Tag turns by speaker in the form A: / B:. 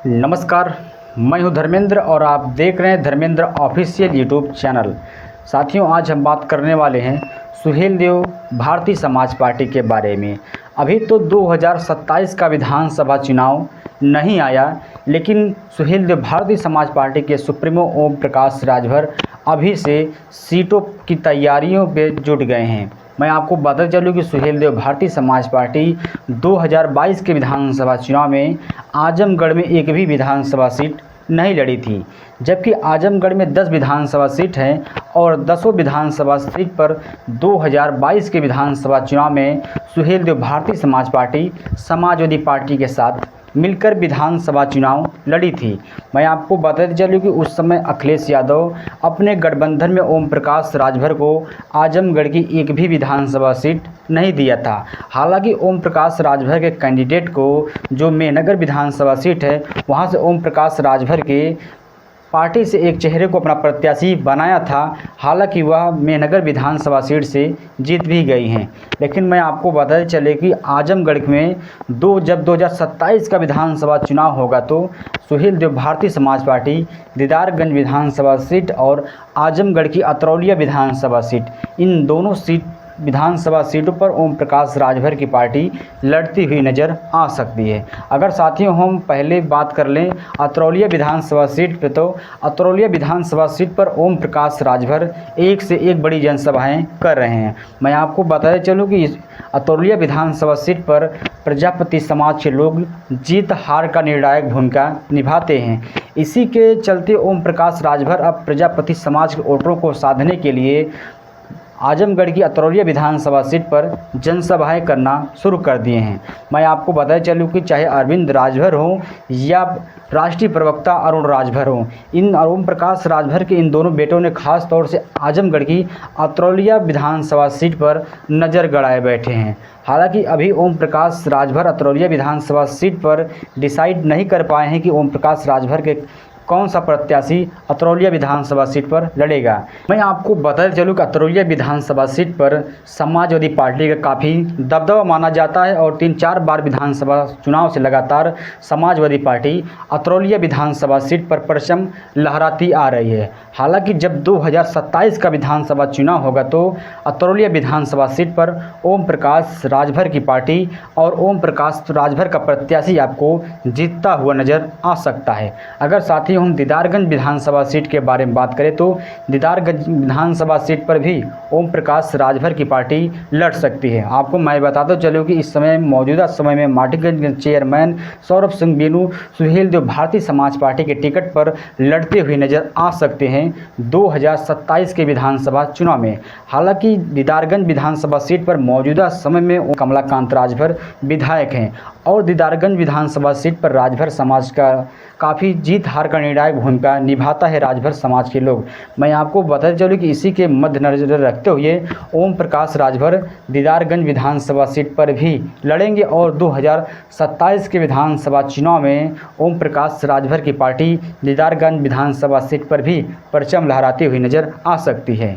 A: नमस्कार, मैं हूं धर्मेंद्र और आप देख रहे हैं धर्मेंद्र ऑफिशियल यूट्यूब चैनल। साथियों, आज हम बात करने वाले हैं सुहेलदेव भारतीय समाज पार्टी के बारे में। अभी तो 2027 का विधानसभा चुनाव नहीं आया, लेकिन सुहेलदेव भारतीय समाज पार्टी के सुप्रीमो ओम प्रकाश राजभर अभी से सीटों की तैयारियों पे जुट गए हैं। मैं आपको बताता चलूँ कि सुहेलदेव भारतीय समाज पार्टी 2022 के विधानसभा चुनाव में आजमगढ़ में एक भी विधानसभा सीट नहीं लड़ी थी, जबकि आजमगढ़ में 10 विधानसभा सीट हैं और 10 विधानसभा सीट पर 2022 के विधानसभा चुनाव में सुहेलदेव भारतीय समाज पार्टी समाजवादी पार्टी के साथ मिलकर विधानसभा चुनाव लड़ी थी। मैं आपको बताते चलूँ कि उस समय अखिलेश यादव अपने गठबंधन में ओम प्रकाश राजभर को आजमगढ़ की एक भी विधानसभा सीट नहीं दिया था। हालांकि ओम प्रकाश राजभर के कैंडिडेट को जो मेहनगर विधानसभा सीट है, वहां से ओम प्रकाश राजभर के पार्टी से एक चेहरे को अपना प्रत्याशी बनाया था। हालांकि वह मेहनगर विधानसभा सीट से जीत भी गई हैं, लेकिन मैं आपको बताते चले कि आजमगढ़ में जब 2027 का विधानसभा चुनाव होगा तो सुहेलदेव भारतीय समाज पार्टी दीदारगंज विधानसभा सीट और आजमगढ़ की अतरौलिया विधानसभा सीट, इन दोनों विधानसभा सीटों पर ओम प्रकाश राजभर की पार्टी लड़ती हुई नज़र आ सकती है। अगर साथियों हम पहले बात कर लें अतरौलिया विधानसभा सीट पे, तो अतरौलिया विधानसभा सीट पर ओम प्रकाश राजभर एक से एक बड़ी जनसभाएं कर रहे हैं। मैं आपको बताते चलूँ कि इस अतरौलिया विधानसभा सीट पर प्रजापति समाज के लोग जीत हार का निर्णायक भूमिका निभाते हैं। इसी के चलते ओम प्रकाश राजभर अब प्रजापति समाज के वोटरों को साधने के लिए आजमगढ़ की अतरौलिया विधानसभा सीट पर जनसभाएं करना शुरू कर दिए हैं। मैं आपको बताते चलूँ कि चाहे अरविंद राजभर हो या राष्ट्रीय प्रवक्ता अरुण राजभर हो, इन ओम प्रकाश राजभर के इन दोनों बेटों ने खास तौर से आजमगढ़ की अतरौलिया विधानसभा सीट पर नज़र गड़ाए बैठे हैं। हालांकि अभी ओम प्रकाश राजभर अतरौलिया विधानसभा सीट पर डिसाइड नहीं कर पाए हैं कि ओम प्रकाश राजभर के कौन सा प्रत्याशी अतरौलिया विधानसभा सीट पर लड़ेगा। मैं आपको बताते चलूँ कि अतरौलिया विधानसभा सीट पर समाजवादी पार्टी का काफ़ी दबदबा माना जाता है और 3-4 बार विधानसभा चुनाव से लगातार समाजवादी पार्टी अतरौलिया विधानसभा सीट पर परचम लहराती आ रही है। हालांकि जब 2027 का विधानसभा चुनाव होगा तो अतरौलिया विधानसभा सीट पर ओम प्रकाश राजभर की पार्टी और ओम प्रकाश राजभर का प्रत्याशी आपको जीतता हुआ नज़र आ सकता है। अगर साथ ही हम दीदारगंज विधानसभा सीट के बारे में बात करें तो दीदारगंज विधानसभा सीट पर भी ओम प्रकाश राजभर की पार्टी लड़ सकती है। आपको मैं बताता चलूँ कि इस समय मौजूदा समय में माटीगंज चेयरमैन सौरभ सिंह बीनू सुहेलदेव भारतीय समाज पार्टी के टिकट पर लड़ते हुए नजर आ सकते हैं 2027 के विधानसभा चुनाव में। हालांकि दीदारगंज विधानसभा सीट पर मौजूदा समय में कमलाकांत राजभर विधायक हैं और दीदारगंज विधानसभा सीट पर राजभर समाज का काफ़ी जीत हार का निर्णायक भूमिका निभाता है राजभर समाज के लोग। मैं आपको बताते चलूँ कि इसी के मद्देनजर रखते हुए ओम प्रकाश राजभर दीदारगंज विधानसभा सीट पर भी लड़ेंगे और 2027 के विधानसभा चुनाव में ओम प्रकाश राजभर की पार्टी दीदारगंज विधानसभा सीट पर भी परचम लहराती हुई नज़र आ सकती है।